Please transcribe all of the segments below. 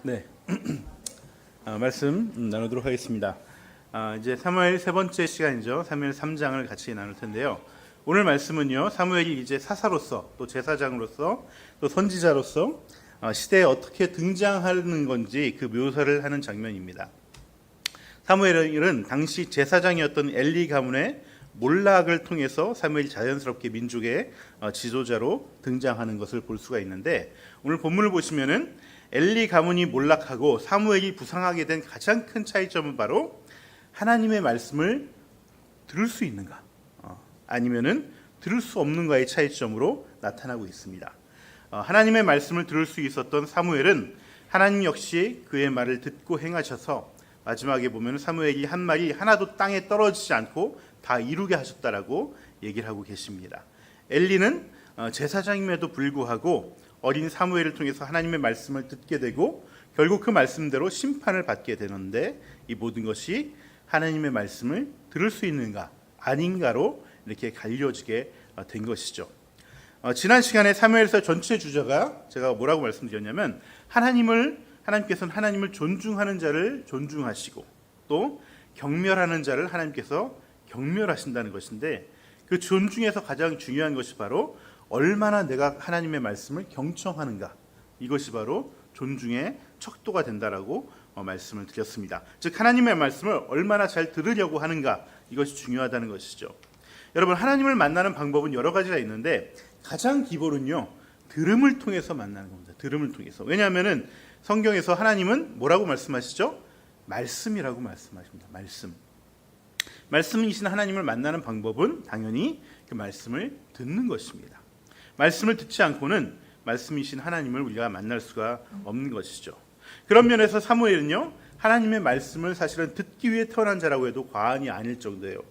네, 말씀 나누도록 하겠습니다. 이제 사무엘 세 번째 시간이죠. 사무엘 3장을 같이 나눌 텐데요. 오늘 말씀은요, 사무엘이 이제 사사로서, 또 제사장으로서, 또 선지자로서 시대에 어떻게 등장하는 건지 그 묘사를 하는 장면입니다. 사무엘은 당시 제사장이었던 엘리 가문의 몰락을 통해서 사무엘이 자연스럽게 민족의 지도자로 등장하는 것을 볼 수가 있는데, 오늘 본문을 보시면은 엘리 가문이 몰락하고 사무엘이 부상하게 된 가장 큰 차이점은 바로 하나님의 말씀을 들을 수 있는가, 아니면은 들을 수 없는가의 차이점으로 나타나고 있습니다. 하나님의 말씀을 들을 수 있었던 사무엘은 하나님 역시 그의 말을 듣고 행하셔서 마지막에 보면 사무엘이 한 말이 하나도 땅에 떨어지지 않고 다 이루게 하셨다라고 얘기를 하고 계십니다. 엘리는 제사장임에도 불구하고 어린 사무엘을 통해서 하나님의 말씀을 듣게 되고 결국 그 말씀대로 심판을 받게 되는데, 이 모든 것이 하나님의 말씀을 들을 수 있는가 아닌가로 이렇게 갈려지게 된 것이죠. 지난 시간에 사무엘서 전체 주제가 제가 뭐라고 말씀드렸냐면, 하나님께서는 하나님을 존중하는 자를 존중하시고 또 경멸하는 자를 하나님께서 경멸하신다는 것인데, 그 존중에서 가장 중요한 것이 바로 얼마나 내가 하나님의 말씀을 경청하는가, 이것이 바로 존중의 척도가 된다라고 말씀을 드렸습니다. 즉 하나님의 말씀을 얼마나 잘 들으려고 하는가, 이것이 중요하다는 것이죠. 여러분, 하나님을 만나는 방법은 여러 가지가 있는데 가장 기본은요, 들음을 통해서 만나는 겁니다. 들음을 통해서. 왜냐하면은 성경에서 하나님은 뭐라고 말씀하시죠? 말씀이라고 말씀하십니다. 말씀이신 하나님을 만나는 방법은 당연히 그 말씀을 듣는 것입니다. 말씀을 듣지 않고는 말씀이신 하나님을 우리가 만날 수가 없는 것이죠. 그런 면에서 사무엘은요, 하나님의 말씀을 사실은 듣기 위해 태어난 자라고 해도 과언이 아닐 정도예요.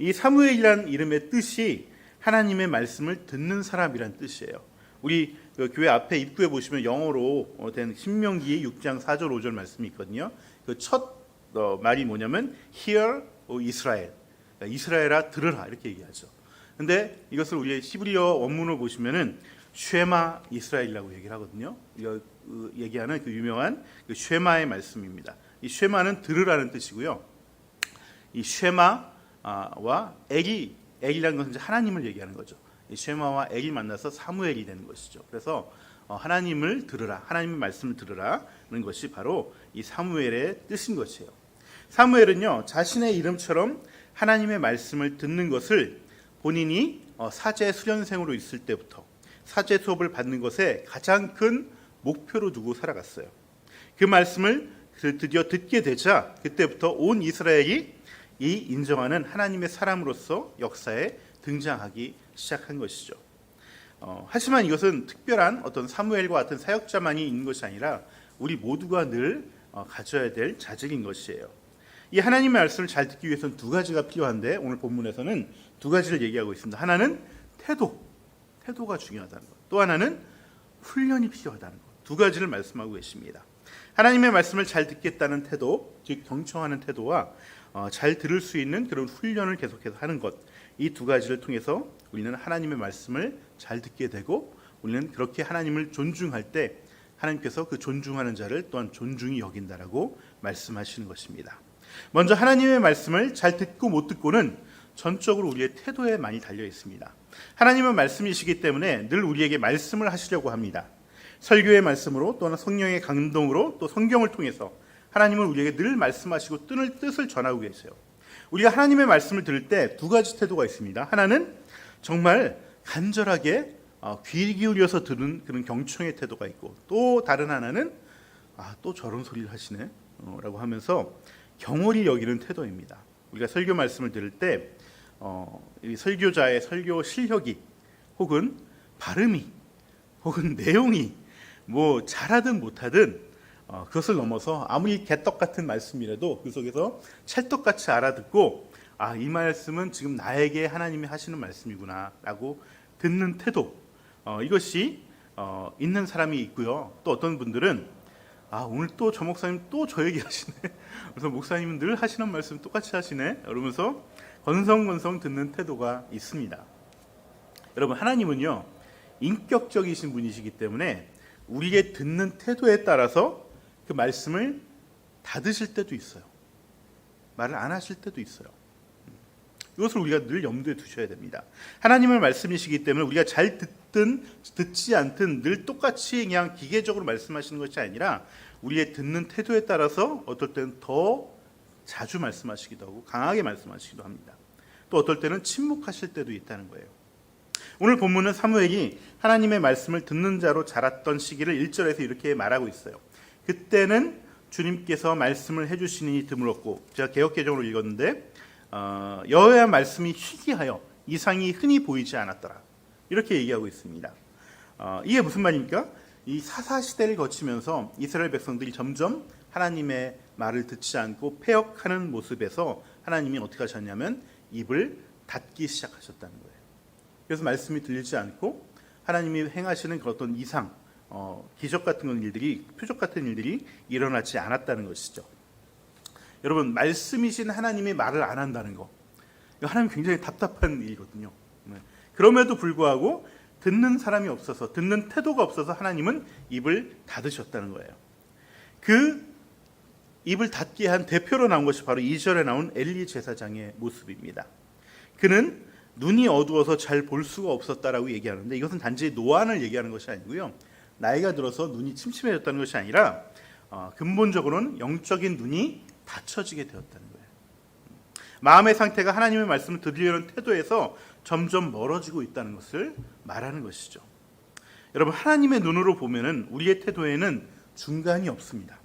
이 사무엘이라는 이름의 뜻이 하나님의 말씀을 듣는 사람이란 뜻이에요. 우리 교회 앞에 입구에 보시면 영어로 된 신명기 6장 4절 5절 말씀이 있거든요. 그 첫 말이 뭐냐면 Hear, O Israel, 이스라엘아 들으라, 이렇게 얘기하죠. 근데 이것을 우리 히브리어 원문을 보시면은 쉐마 이스라엘이라고 얘기를 하거든요. 이거 얘기하는 그 유명한 그 쉐마의 말씀입니다. 이 쉐마는 들으라는 뜻이고요. 이 쉐마와 엘이라는 것은 이제 하나님을 얘기하는 거죠. 이 쉐마와 엘이 만나서 사무엘이 되는 것이죠. 그래서 하나님을 들으라, 하나님의 말씀을 들으라는 것이 바로 이 사무엘의 뜻인 것이에요. 사무엘은요, 자신의 이름처럼 하나님의 말씀을 듣는 것을 본인이 사제 수련생으로 있을 때부터 사제 수업을 받는 것에 가장 큰 목표로 두고 살아갔어요. 그 말씀을 드디어 듣게 되자 그때부터 온 이스라엘이 이 인정하는 하나님의 사람으로서 역사에 등장하기 시작한 것이죠. 하지만 이것은 특별한 어떤 사무엘과 같은 사역자만이 있는 것이 아니라 우리 모두가 늘 가져야 될 자질인 것이에요. 이 하나님의 말씀을 잘 듣기 위해서는 두 가지가 필요한데, 오늘 본문에서는 두 가지를 얘기하고 있습니다. 하나는 태도가 중요하다는 것, 또 하나는 훈련이 필요하다는 것, 두 가지를 말씀하고 계십니다. 하나님의 말씀을 잘 듣겠다는 태도, 즉 경청하는 태도와 잘 들을 수 있는 그런 훈련을 계속해서 하는 것, 이 두 가지를 통해서 우리는 하나님의 말씀을 잘 듣게 되고, 우리는 그렇게 하나님을 존중할 때 하나님께서 그 존중하는 자를 또한 존중히 여긴다라고 말씀하시는 것입니다. 먼저 하나님의 말씀을 잘 듣고 못 듣고는 전적으로 우리의 태도에 많이 달려 있습니다. 하나님은 말씀이시기 때문에 늘 우리에게 말씀을 하시려고 합니다. 설교의 말씀으로, 또는 성령의 감동으로, 또 성경을 통해서 하나님은 우리에게 늘 말씀하시고 뜻을 전하고 계세요. 우리가 하나님의 말씀을 들을 때 두 가지 태도가 있습니다. 하나는 정말 간절하게 귀 기울여서 들은 그런 경청의 태도가 있고, 또 다른 하나는 또 저런 소리를 하시네 라고 하면서 경홀히 여기는 태도입니다. 우리가 설교 말씀을 들을 때 이 설교자의 설교 실력이, 혹은 발음이, 혹은 내용이 뭐 잘하든 못하든 그것을 넘어서 아무리 개떡 같은 말씀이라도 그 속에서 찰떡같이 알아듣고, 이 말씀은 지금 나에게 하나님이 하시는 말씀이구나 라고 듣는 태도, 이것이 있는 사람이 있고요. 또 어떤 분들은 오늘 또 저 목사님 또 저 얘기 하시네, 그래서 목사님은 늘 하시는 말씀 똑같이 하시네, 이러면서 건성건성 듣는 태도가 있습니다. 여러분, 하나님은요 인격적이신 분이시기 때문에 우리의 듣는 태도에 따라서 그 말씀을 닫으실 때도 있어요. 말을 안 하실 때도 있어요. 이것을 우리가 늘 염두에 두셔야 됩니다. 하나님의 말씀이시기 때문에 우리가 잘 듣든 듣지 않든 늘 똑같이 그냥 기계적으로 말씀하시는 것이 아니라 우리의 듣는 태도에 따라서 어떨 때는 더 자주 말씀하시기도 하고 강하게 말씀하시기도 합니다. 또 어떨 때는 침묵하실 때도 있다는 거예요. 오늘 본문은 사무엘이 하나님의 말씀을 듣는 자로 자랐던 시기를 1절에서 이렇게 말하고 있어요. 그때는 주님께서 말씀을 해주시니 드물었고, 제가 개역개정으로 읽었는데 여호와의 말씀이 희귀하여 이상이 흔히 보이지 않았더라, 이렇게 얘기하고 있습니다. 이게 무슨 말입니까? 이 사사시대를 거치면서 이스라엘 백성들이 점점 하나님의 말을 듣지 않고 패역하는 모습에서 하나님이 어떻게 하셨냐면 입을 닫기 시작하셨다는 거예요. 그래서 말씀이 들리지 않고 하나님이 행하시는 그런 어떤 이상, 기적 같은 일들이, 표적 같은 일들이 일어나지 않았다는 것이죠. 여러분, 말씀이신 하나님이 말을 안 한다는 거, 하나님 굉장히 답답한 일이거든요. 그럼에도 불구하고 듣는 사람이 없어서, 듣는 태도가 없어서 하나님은 입을 닫으셨다는 거예요. 그 입을 닫게 한 대표로 나온 것이 바로 2절에 나온 엘리 제사장의 모습입니다. 그는 눈이 어두워서 잘 볼 수가 없었다라고 얘기하는데, 이것은 단지 노안을 얘기하는 것이 아니고요, 나이가 들어서 눈이 침침해졌다는 것이 아니라 근본적으로는 영적인 눈이 닫혀지게 되었다는 거예요. 마음의 상태가 하나님의 말씀을 들으려는 태도에서 점점 멀어지고 있다는 것을 말하는 것이죠. 여러분, 하나님의 눈으로 보면은 우리의 태도에는 중간이 없습니다.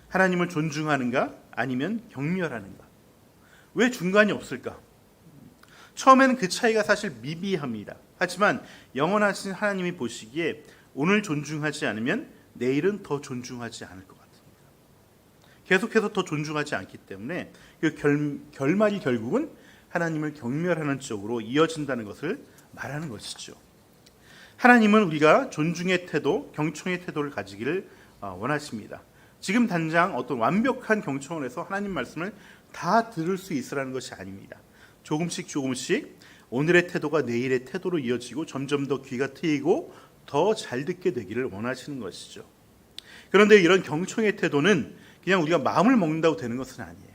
하나님을 존중하는가 아니면 경멸하는가. 왜 중간이 없을까? 처음에는 그 차이가 사실 미비합니다. 하지만 영원하신 하나님이 보시기에 오늘 존중하지 않으면 내일은 더 존중하지 않을 것 같습니다. 계속해서 더 존중하지 않기 때문에 그 결말이 결국은 하나님을 경멸하는 쪽으로 이어진다는 것을 말하는 것이죠. 하나님은 우리가 존중의 태도, 경청의 태도를 가지기를 원하십니다. 지금 당장 어떤 완벽한 경청을 해서 하나님 말씀을 다 들을 수 있으라는 것이 아닙니다. 조금씩 오늘의 태도가 내일의 태도로 이어지고 점점 더 귀가 트이고 더 잘 듣게 되기를 원하시는 것이죠. 그런데 이런 경청의 태도는 그냥 우리가 마음을 먹는다고 되는 것은 아니에요.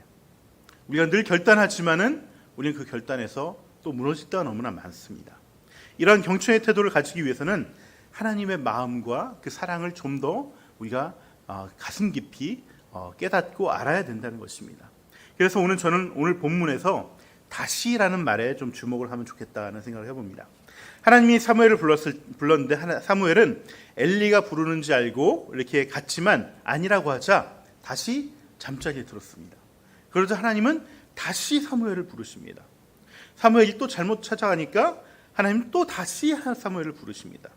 우리가 늘 결단하지만은 우리는 그 결단에서 또 무너질 때가 너무나 많습니다. 이러한 경청의 태도를 가지기 위해서는 하나님의 마음과 그 사랑을 좀 더 우리가 가슴 깊이 깨닫고 알아야 된다는 것입니다. 그래서 저는 오늘 본문에서 다시라는 말에 좀 주목을 하면 좋겠다는 생각을 해봅니다. 하나님이 사무엘을 불렀는데 사무엘은 엘리가 부르는지 알고 이렇게 갔지만 아니라고 하자 다시 잠자리에 들었습니다. 그러자 하나님은 다시 사무엘을 부르십니다. 사무엘이 또 잘못 찾아가니까 하나님 또 다시 사무엘을 부르십니다.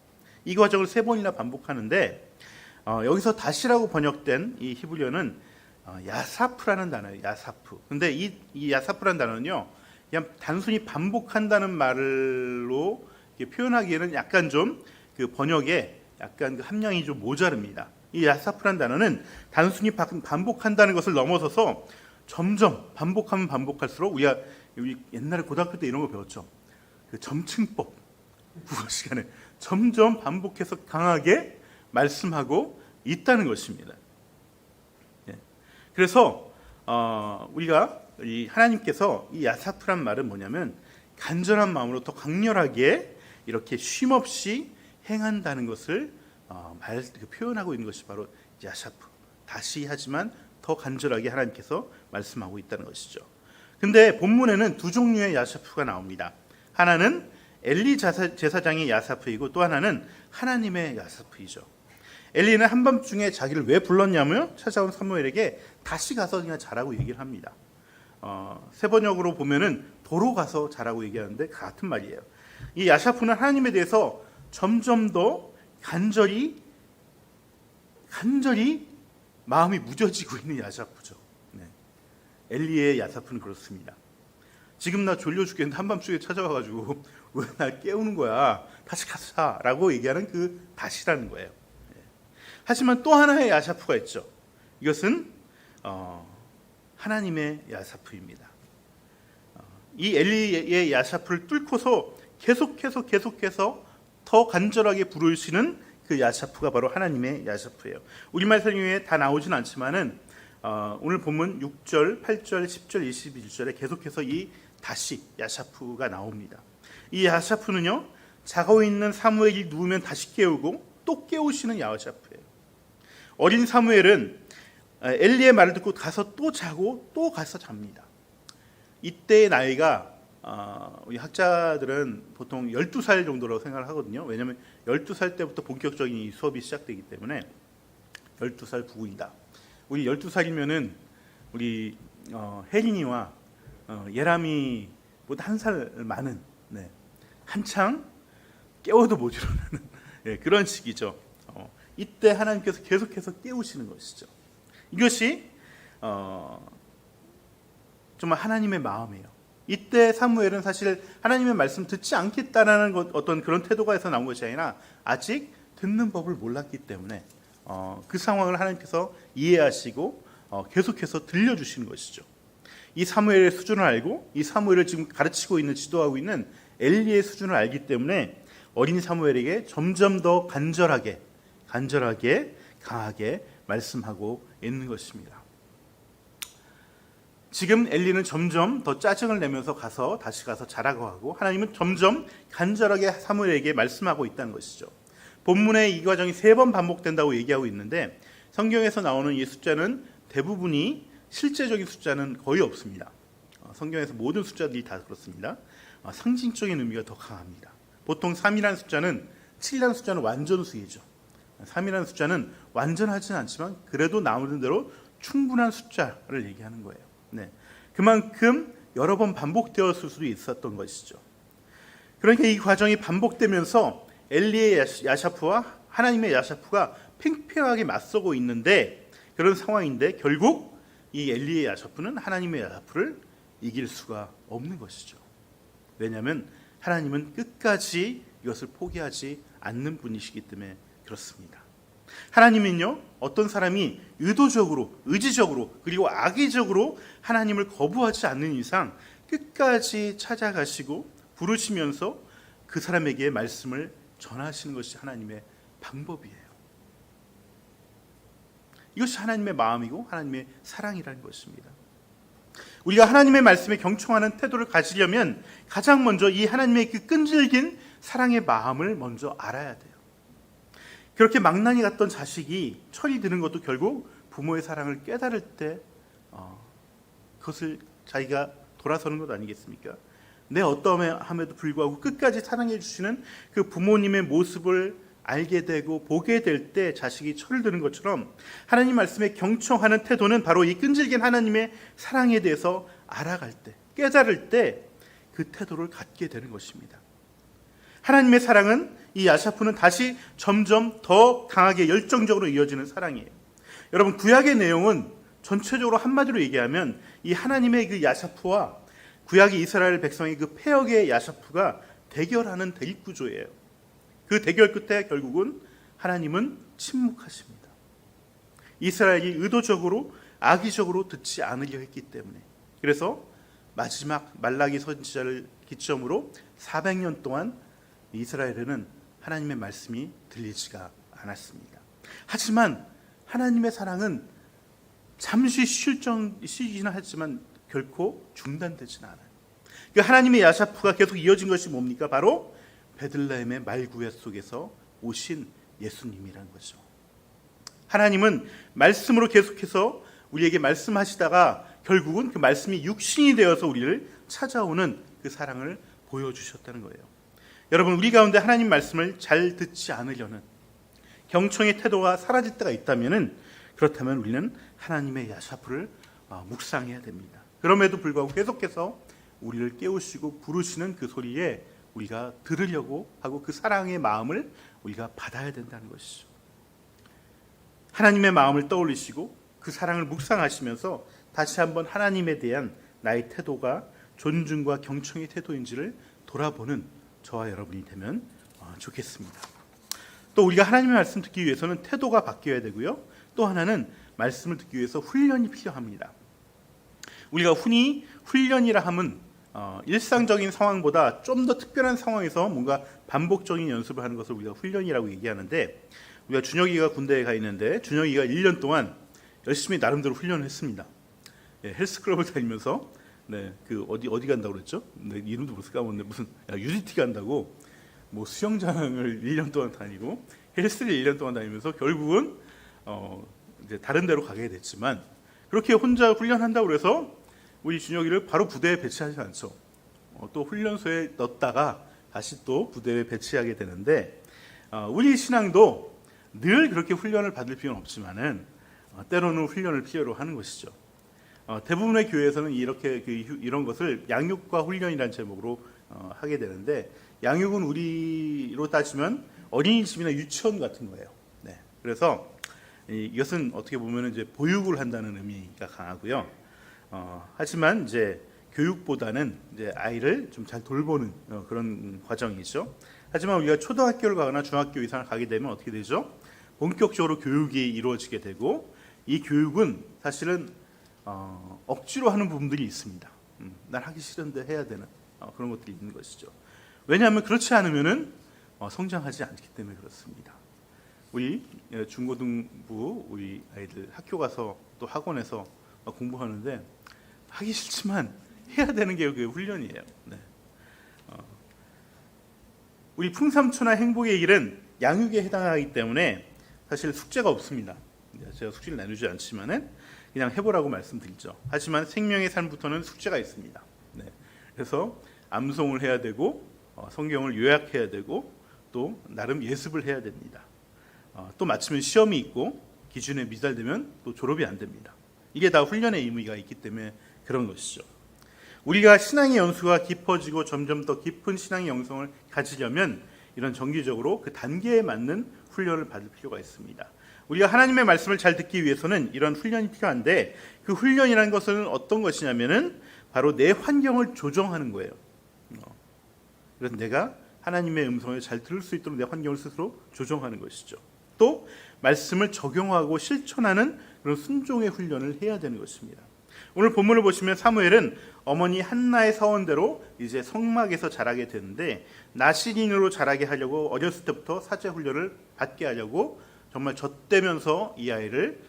이 과정을 3번이나 반복하는데 여기서 다시라고 번역된 이 히브리어는 야사프라는 단어예요. 야사프. 근데 이 야사프라는 단어는요, 그냥 단순히 반복한다는 말로 표현하기에는 약간 좀 그 번역에 약간 그 함량이 좀 모자릅니다. 이 야사프라는 단어는 단순히 반복한다는 것을 넘어서서 점점 반복하면 반복할수록 우리 옛날에 고등학교 때 이런 거 배웠죠. 그 점층법 국어 시간에 점점 반복해서 강하게 말씀하고 있다는 것입니다. 그래서 우리가 하나님께서 이 야사프란 말은 뭐냐면 간절한 마음으로 더 강렬하게 이렇게 쉼없이 행한다는 것을 표현하고 있는 것이 바로 야사프. 다시 하지만 더 간절하게 하나님께서 말씀하고 있다는 것이죠. 근데 본문에는 두 종류의 야사프가 나옵니다. 하나는 엘리 제사장의 야사프이고 또 하나는 하나님의 야사프이죠. 엘리는 한밤중에 자기를 왜 불렀냐며 찾아온 사무엘에게 다시 가서 그냥 자라고 얘기를 합니다. 세번역으로 보면은 도로 가서 자라고 얘기하는데 같은 말이에요. 이 야사프는 하나님에 대해서 점점 더 간절히 마음이 무뎌지고 있는 야사프죠. 네. 엘리의 야사프는 그렇습니다. 지금 나 졸려 죽겠는데 한밤중에 찾아와가지고 왜 날 깨우는 거야? 다시 가자라고 얘기하는 그 다시라는 거예요. 네. 하지만 또 하나의 야사프가 있죠. 이것은 하나님의 야사프입니다. 이 엘리의 야사프를 뚫고서 계속해서 더 간절하게 부르시는 그 야샤프가 바로 하나님의 야샤프예요. 우리말 성경에 다 나오진 않지만은 오늘 본문 6절, 8절, 10절, 21절에 계속해서 이 다시 야샤프가 나옵니다. 이 야샤프는요, 자고 있는 사무엘이 누우면 다시 깨우고 또 깨우시는 야샤프예요. 어린 사무엘은 엘리의 말을 듣고 가서 또 자고 또 가서 잡니다. 이때의 나이가 우리 학자들은 보통 12살 정도라고 생각을 하거든요. 왜냐하면 12살 때부터 본격적인 이 수업이 시작되기 때문에 12살 부군이다. 우리 12살이면은 우리 혜린이와 예람이보다 한 살 많은, 한창 깨워도 모자라는 그런 시기죠. 이때 하나님께서 계속해서 깨우시는 것이죠. 이것이 정말 하나님의 마음이에요. 이때 사무엘은 사실 하나님의 말씀 듣지 않겠다라는 어떤 그런 태도가 해서 나온 것이 아니라 아직 듣는 법을 몰랐기 때문에 그 상황을 하나님께서 이해하시고 계속해서 들려주시는 것이죠. 이 사무엘의 수준을 알고 이 사무엘을 지금 가르치고 있는, 지도하고 있는 엘리의 수준을 알기 때문에 어린 사무엘에게 점점 더 간절하게 강하게 말씀하고 있는 것입니다. 지금 엘리는 점점 더 짜증을 내면서 다시 가서 자라고 하고, 하나님은 점점 간절하게 사무엘에게 말씀하고 있다는 것이죠. 본문에 이 과정이 3번 반복된다고 얘기하고 있는데 성경에서 나오는 이 숫자는 대부분이 실제적인 숫자는 거의 없습니다. 성경에서 모든 숫자들이 다 그렇습니다. 상징적인 의미가 더 강합니다. 보통 3이라는 숫자는 7이라는 숫자는 완전수이죠. 3이라는 숫자는 완전하진 않지만 그래도 나오는 대로 충분한 숫자를 얘기하는 거예요. 그만큼 여러 번 반복되었을 수도 있었던 것이죠. 그러니까 이 과정이 반복되면서 엘리의 야샤프와 하나님의 야샤프가 팽팽하게 맞서고 있는데, 그런 상황인데 결국 이 엘리의 야샤프는 하나님의 야샤프를 이길 수가 없는 것이죠. 왜냐하면 하나님은 끝까지 이것을 포기하지 않는 분이시기 때문에 그렇습니다. 하나님은요, 어떤 사람이 의도적으로, 의지적으로, 그리고 악의적으로 하나님을 거부하지 않는 이상 끝까지 찾아가시고 부르시면서 그 사람에게 말씀을 전하시는 것이 하나님의 방법이에요. 이것이 하나님의 마음이고 하나님의 사랑이라는 것입니다. 우리가 하나님의 말씀에 경청하는 태도를 가지려면 가장 먼저 이 하나님의 그 끈질긴 사랑의 마음을 먼저 알아야 돼요. 그렇게 망나니 같던 자식이 철이 드는 것도 결국 부모의 사랑을 깨달을 때 그것을 자기가 돌아서는 것 아니겠습니까? 내 어떠함에도 불구하고 끝까지 사랑해 주시는 그 부모님의 모습을 알게 되고 보게 될 때 자식이 철을 드는 것처럼 하나님 말씀에 경청하는 태도는 바로 이 끈질긴 하나님의 사랑에 대해서 알아갈 때, 깨달을 때 그 태도를 갖게 되는 것입니다. 하나님의 사랑은, 이 야샤프는 다시 점점 더 강하게 열정적으로 이어지는 사랑이에요. 여러분, 구약의 내용은 전체적으로 한마디로 얘기하면 이 하나님의 그 야샤프와 구약의 이스라엘 백성의 그 패역의 야샤프가 대결하는 대립구조예요. 그 대결 끝에 결국은 하나님은 침묵하십니다. 이스라엘이 의도적으로 악의적으로 듣지 않으려 했기 때문에. 그래서 마지막 말라기 선지자를 기점으로 400년 동안 이스라엘에는 하나님의 말씀이 들리지가 않았습니다. 하지만 하나님의 사랑은 잠시 쉬지는 하지만 결코 중단되지는 않아요. 그 하나님의 야샤프가 계속 이어진 것이 뭡니까? 바로 베들레헴의 말구야 속에서 오신 예수님이라는 거죠. 하나님은 말씀으로 계속해서 우리에게 말씀하시다가 결국은 그 말씀이 육신이 되어서 우리를 찾아오는 그 사랑을 보여주셨다는 거예요. 여러분, 우리 가운데 하나님 말씀을 잘 듣지 않으려는 경청의 태도가 사라질 때가 있다면, 그렇다면 우리는 하나님의 야샤프를 묵상해야 됩니다. 그럼에도 불구하고 계속해서 우리를 깨우시고 부르시는 그 소리에 우리가 들으려고 하고 그 사랑의 마음을 우리가 받아야 된다는 것이죠. 하나님의 마음을 떠올리시고 그 사랑을 묵상하시면서 다시 한번 하나님에 대한 나의 태도가 존중과 경청의 태도인지를 돌아보는 저와 여러분이 되면 좋겠습니다. 또 우리가 하나님의 말씀 듣기 위해서는 태도가 바뀌어야 되고요. 또 하나는 말씀을 듣기 위해서 훈련이 필요합니다. 우리가 흔히 훈련이라 함은 일상적인 상황보다 좀 더 특별한 상황에서 뭔가 반복적인 연습을 하는 것을 우리가 훈련이라고 얘기하는데, 우리가 준혁이가 군대에 가 있는데 준혁이가 1년 동안 열심히 나름대로 훈련을 했습니다. 헬스클럽을 다니면서 그 어디 간다고 그랬죠? 이름도 벌써 까먹었네. 무슨 UGT 간다고 뭐 수영장을 1년 동안 다니고 헬스를 1년 동안 다니면서 결국은 이제 다른 데로 가게 됐지만, 그렇게 혼자 훈련한다고 해서 우리 준혁이를 바로 부대에 배치하지 않죠. 또 훈련소에 넣었다가 다시 또 부대에 배치하게 되는데, 우리 신앙도 늘 그렇게 훈련을 받을 필요는 없지만은 때로는 훈련을 필요로 하는 것이죠. 대부분의 교회에서는 이렇게 이런 것을 양육과 훈련이라는 제목으로 하게 되는데, 양육은 우리로 따지면 어린이집이나 유치원 같은 거예요. 그래서 이것은 어떻게 보면 이제 보육을 한다는 의미가 강하고요. 하지만 이제 교육보다는 이제 아이를 좀 잘 돌보는 그런 과정이죠. 하지만 우리가 초등학교를 가거나 중학교 이상을 가게 되면 어떻게 되죠? 본격적으로 교육이 이루어지게 되고, 이 교육은 사실은 억지로 하는 부분들이 있습니다. 난 하기 싫은데 해야 되는 그런 것들이 있는 것이죠. 왜냐하면 그렇지 않으면은 성장하지 않기 때문에 그렇습니다. 우리 중고등부 우리 아이들 학교 가서 또 학원에서 공부하는데 하기 싫지만 해야 되는 게 그 훈련이에요. 우리 풍삼초나 행복의 길은 양육에 해당하기 때문에 사실 숙제가 없습니다. 제가 숙제를 나누지 않지만은 그냥 해보라고 말씀드리죠. 하지만 생명의 삶부터는 숙제가 있습니다. 그래서 암송을 해야 되고 성경을 요약해야 되고 또 나름 예습을 해야 됩니다. 또 마치면 시험이 있고 기준에 미달되면 또 졸업이 안 됩니다. 이게 다 훈련의 의미가 있기 때문에 그런 것이죠. 우리가 신앙의 연수가 깊어지고 점점 더 깊은 신앙의 영성을 가지려면 이런 정기적으로 그 단계에 맞는 훈련을 받을 필요가 있습니다. 우리가 하나님의 말씀을 잘 듣기 위해서는 이런 훈련이 필요한데, 그 훈련이라는 것은 어떤 것이냐면은 바로 내 환경을 조정하는 거예요. 그래서 내가 하나님의 음성을 잘 들을 수 있도록 내 환경을 스스로 조정하는 것이죠. 또 말씀을 적용하고 실천하는 그런 순종의 훈련을 해야 되는 것입니다. 오늘 본문을 보시면 사무엘은 어머니 한나의 서원대로 이제 성막에서 자라게 되는데, 나시린으로 자라게 하려고 어렸을 때부터 사제 훈련을 받게 하려고 정말 젖대면서 이 아이를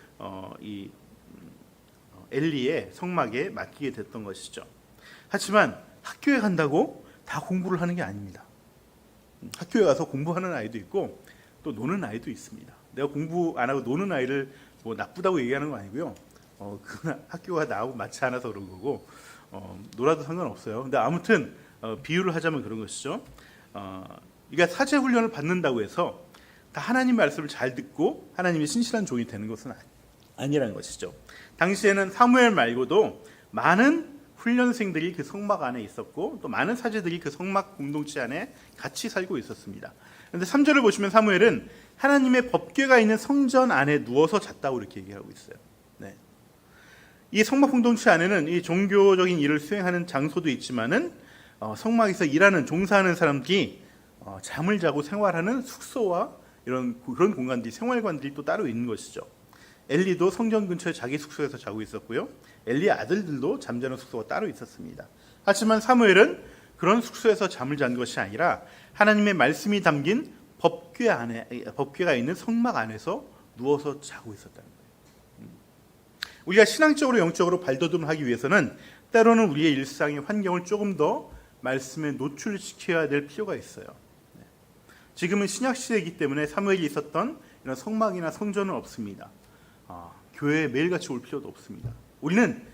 엘리의 성막에 맡기게 됐던 것이죠. 하지만 학교에 간다고 다 공부를 하는 게 아닙니다. 학교에 가서 공부하는 아이도 있고 또 노는 아이도 있습니다. 내가 공부 안 하고 노는 아이를 뭐 나쁘다고 얘기하는 건 아니고요. 그 학교가 나하고 맞지 않아서 그런 거고, 놀아도 상관없어요. 근데 아무튼 비유를 하자면 그런 것이죠. 그러니까 사제 훈련을 받는다고 해서 다 하나님 말씀을 잘 듣고 하나님의 신실한 종이 되는 것은 아니라는 것이죠. 당시에는 사무엘 말고도 많은 훈련생들이 그 성막 안에 있었고 또 많은 사제들이 그 성막 공동체 안에 같이 살고 있었습니다. 그런데 3절을 보시면 사무엘은 하나님의 법궤가 있는 성전 안에 누워서 잤다고 이렇게 얘기하고 있어요. 이 성막 공동체 안에는 이 종교적인 일을 수행하는 장소도 있지만은 성막에서 일하는 종사하는 사람들이 잠을 자고 생활하는 숙소와 그런 공간들이, 생활관들이 또 따로 있는 것이죠. 엘리도 성전 근처에 자기 숙소에서 자고 있었고요. 엘리의 아들들도 잠자는 숙소가 따로 있었습니다. 하지만 사무엘은 그런 숙소에서 잠을 잔 것이 아니라 하나님의 말씀이 담긴 법궤가 있는 성막 안에서 누워서 자고 있었다는 거예요. 우리가 신앙적으로 영적으로 발돋움하기 위해서는 때로는 우리의 일상의 환경을 조금 더 말씀에 노출시켜야 될 필요가 있어요. 지금은 신약 시대이기 때문에 사무엘이 있었던 이런 성막이나 성전은 없습니다. 교회에 매일같이 올 필요도 없습니다. 우리는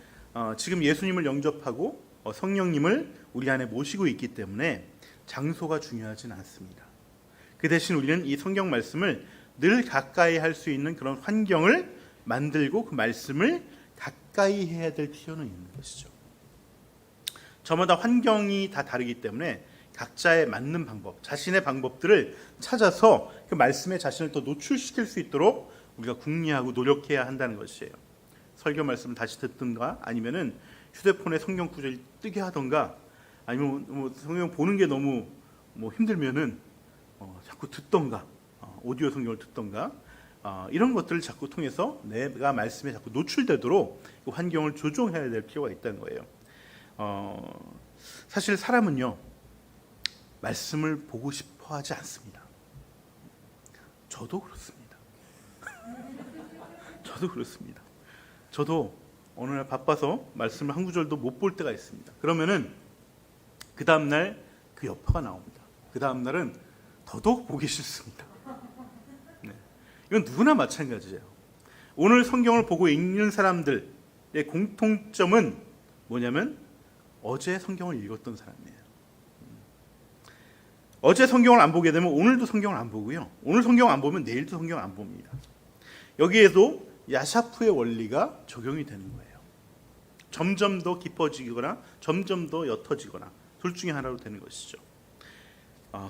지금 예수님을 영접하고 성령님을 우리 안에 모시고 있기 때문에 장소가 중요하진 않습니다. 그 대신 우리는 이 성경 말씀을 늘 가까이 할 수 있는 그런 환경을 만들고 그 말씀을 가까이 해야 될 필요는 있는 것이죠. 저마다 환경이 다 다르기 때문에 각자에 맞는 방법, 자신의 방법들을 찾아서 그 말씀에 자신을 더 노출시킬 수 있도록 우리가 궁리하고 노력해야 한다는 것이에요. 설교 말씀을 다시 듣든가 아니면은 휴대폰에 성경 구절을 뜨게 하던가, 아니면 뭐 성경 보는 게 너무 힘들면은 자꾸 듣던가, 오디오 성경을 듣던가, 이런 것들을 자꾸 통해서 내가 말씀에 자꾸 노출되도록 그 환경을 조정해야 될 필요가 있다는 거예요. 사실 사람은요, 말씀을 보고 싶어 싶어하지 않습니다. 저도 그렇습니다. 저도 그렇습니다. 저도 어느 날 바빠서 말씀을 한 구절도 못 볼 때가 있습니다. 그러면은 그 다음날 그 여파가 나옵니다. 그 다음날은 더더욱 보기 싫습니다. 네. 이건 누구나 마찬가지예요. 오늘 성경을 보고 읽는 사람들의 공통점은 뭐냐면 어제 성경을 읽었던 사람이에요. 어제 성경을 안 보게 되면 오늘도 성경을 안 보고요. 오늘 성경 안 보면 내일도 성경 안 봅니다. 여기에도 야샤프의 원리가 적용이 되는 거예요. 점점 더 깊어지거나 점점 더 옅어지거나 둘 중에 하나로 되는 것이죠.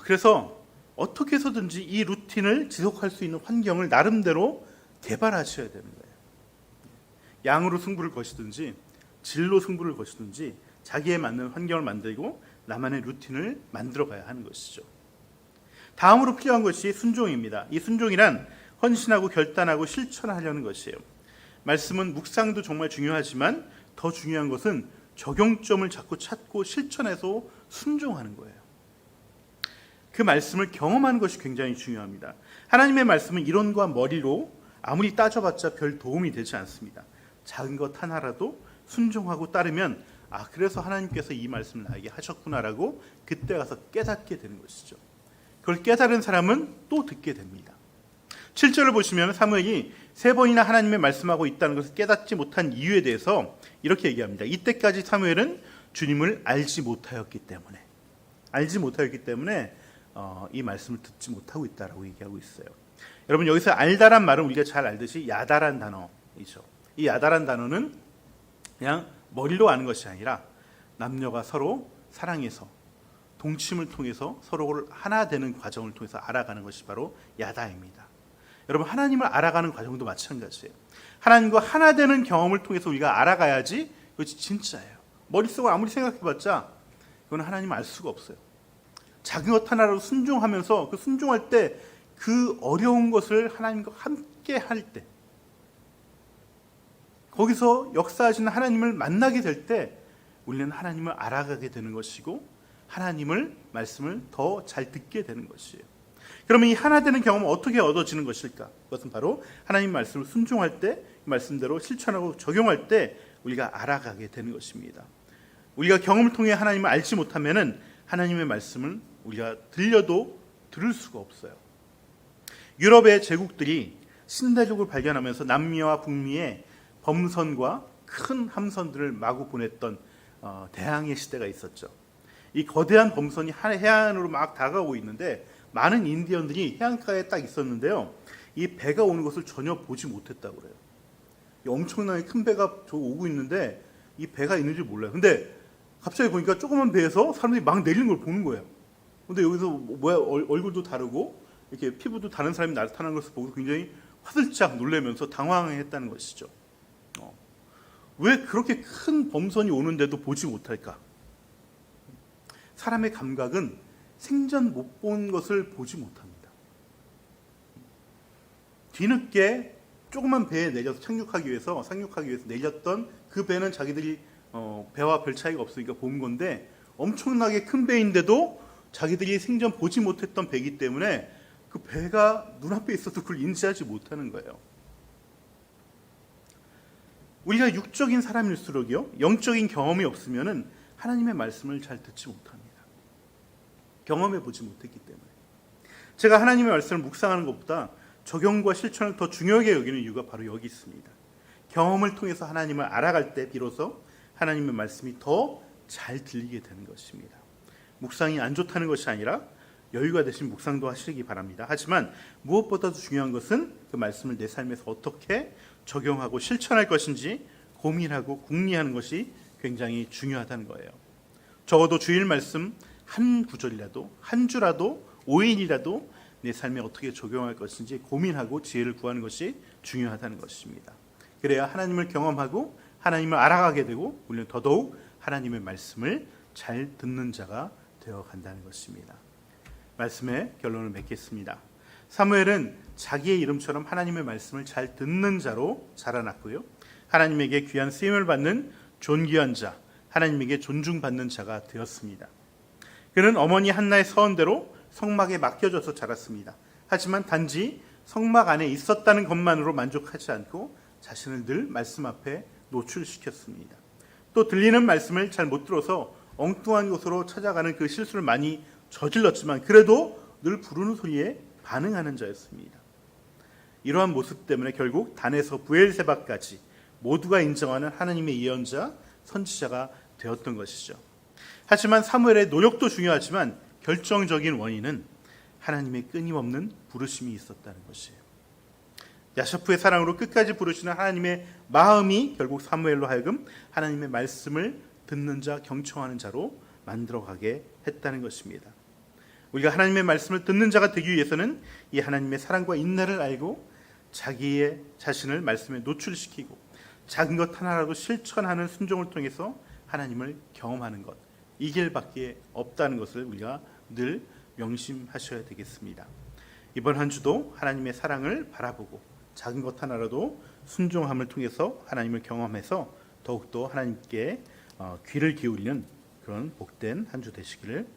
그래서 어떻게 해서든지 이 루틴을 지속할 수 있는 환경을 나름대로 개발하셔야 되는 거예요. 양으로 승부를 거시든지 질로 승부를 거시든지 자기에 맞는 환경을 만들고 나만의 루틴을 만들어가야 하는 것이죠. 다음으로 필요한 것이 순종입니다. 이 순종이란 헌신하고 결단하고 실천하려는 것이에요. 말씀은 묵상도 정말 중요하지만 더 중요한 것은 적용점을 자꾸 찾고 실천해서 순종하는 거예요. 그 말씀을 경험하는 것이 굉장히 중요합니다. 하나님의 말씀은 이론과 머리로 아무리 따져봤자 별 도움이 되지 않습니다. 작은 것 하나라도 순종하고 따르면 그래서 하나님께서 이 말씀을 나에게 하셨구나라고 그때 가서 깨닫게 되는 것이죠. 그걸 깨달은 사람은 또 듣게 됩니다. 7절을 보시면 사무엘이 3번이나 하나님의 말씀하고 있다는 것을 깨닫지 못한 이유에 대해서 이렇게 얘기합니다. 이때까지 사무엘은 주님을 알지 못하였기 때문에 이 말씀을 듣지 못하고 있다라고 얘기하고 있어요. 여러분, 여기서 알다란 말은 우리가 잘 알듯이 야다란 단어이죠. 이 야다란 단어는 그냥 머리로 아는 것이 아니라 남녀가 서로 사랑해서 동침을 통해서 서로를 하나 되는 과정을 통해서 알아가는 것이 바로 야다입니다. 여러분, 하나님을 알아가는 과정도 마찬가지예요. 하나님과 하나 되는 경험을 통해서 우리가 알아가야지 그것이 진짜예요. 머릿속으로 아무리 생각해봤자 그건 하나님을 알 수가 없어요. 작은 것 하나라도 순종하면서 그 순종할 때 그 어려운 것을 하나님과 함께 할 때, 거기서 역사하시는 하나님을 만나게 될 때 우리는 하나님을 알아가게 되는 것이고 하나님을 말씀을 더 잘 듣게 되는 것이에요. 그러면 이 하나 되는 경험은 어떻게 얻어지는 것일까? 그것은 바로 하나님 말씀을 순종할 때, 말씀대로 실천하고 적용할 때 우리가 알아가게 되는 것입니다. 우리가 경험을 통해 하나님을 알지 못하면은 하나님의 말씀을 우리가 들려도 들을 수가 없어요. 유럽의 제국들이 신대륙을 발견하면서 남미와 북미의 범선과 큰 함선들을 마구 보냈던 대항해 시대가 있었죠. 이 거대한 범선이 해안으로 막 다가오고 있는데 많은 인디언들이 해안가에 딱 있었는데요. 이 배가 오는 것을 전혀 보지 못했다고 그래요. 엄청나게 큰 배가 오고 있는데 이 배가 있는지 몰라요. 근데 갑자기 보니까 조그만 배에서 사람들이 막 내리는 걸 보는 거예요. 근데 여기서 뭐야, 얼굴도 다르고 이렇게 피부도 다른 사람이 나타나는 것을 보고 굉장히 화들짝 놀라면서 당황했다는 것이죠. 왜 그렇게 큰 범선이 오는데도 보지 못할까? 사람의 감각은 생전 못 본 것을 보지 못합니다. 뒤늦게 조그만 배에 내려서 상륙하기 위해서 내렸던 그 배는 자기들이 배와 별 차이가 없으니까 본 건데 엄청나게 큰 배인데도 자기들이 생전 보지 못했던 배이기 때문에 그 배가 눈앞에 있어도 그걸 인지하지 못하는 거예요. 우리가 육적인 사람일수록요, 영적인 경험이 없으면은 하나님의 말씀을 잘 듣지 못합니다. 경험해 보지 못했기 때문에. 제가 하나님의 말씀을 묵상하는 것보다 적용과 실천을 더 중요하게 여기는 이유가 바로 여기 있습니다. 경험을 통해서 하나님을 알아갈 때 비로소 하나님의 말씀이 더 잘 들리게 되는 것입니다. 묵상이 안 좋다는 것이 아니라 여유가 되신 묵상도 하시기 바랍니다. 하지만 무엇보다도 중요한 것은 그 말씀을 내 삶에서 어떻게 적용하고 실천할 것인지 고민하고 궁리하는 것이 굉장히 중요하다는 거예요. 적어도 주일 말씀 한 구절이라도, 한 주라도, 5일이라도 내 삶에 어떻게 적용할 것인지 고민하고 지혜를 구하는 것이 중요하다는 것입니다. 그래야 하나님을 경험하고 하나님을 알아가게 되고 우리는 더더욱 하나님의 말씀을 잘 듣는 자가 되어 간다는 것입니다. 말씀의 결론을 맺겠습니다. 사무엘은 자기의 이름처럼 하나님의 말씀을 잘 듣는 자로 자라났고요. 하나님에게 귀한 쓰임을 받는 존귀한 자, 하나님에게 존중받는 자가 되었습니다. 그는 어머니 한나의 서원대로 성막에 맡겨져서 자랐습니다. 하지만 단지 성막 안에 있었다는 것만으로 만족하지 않고 자신을 늘 말씀 앞에 노출시켰습니다. 또 들리는 말씀을 잘 못 들어서 엉뚱한 곳으로 찾아가는 그 실수를 많이 저질렀지만 그래도 늘 부르는 소리에 반응하는 자였습니다. 이러한 모습 때문에 결국 단에서 브엘세바까지 모두가 인정하는 하나님의 예언자, 선지자가 되었던 것이죠. 하지만 사무엘의 노력도 중요하지만 결정적인 원인은 하나님의 끊임없는 부르심이 있었다는 것이에요. 야샤프의 사랑으로 끝까지 부르시는 하나님의 마음이 결국 사무엘로 하여금 하나님의 말씀을 듣는 자, 경청하는 자로 만들어가게 했다는 것입니다. 우리가 하나님의 말씀을 듣는 자가 되기 위해서는 이 하나님의 사랑과 인내를 알고 자기의 자신을 말씀에 노출시키고 작은 것 하나라도 실천하는 순종을 통해서 하나님을 경험하는 것, 이 길밖에 없다는 것을 우리가 늘 명심하셔야 되겠습니다. 이번 한 주도 하나님의 사랑을 바라보고 작은 것 하나라도 순종함을 통해서 하나님을 경험해서 더욱더 하나님께 귀를 기울이는 그런 복된 한 주 되시기를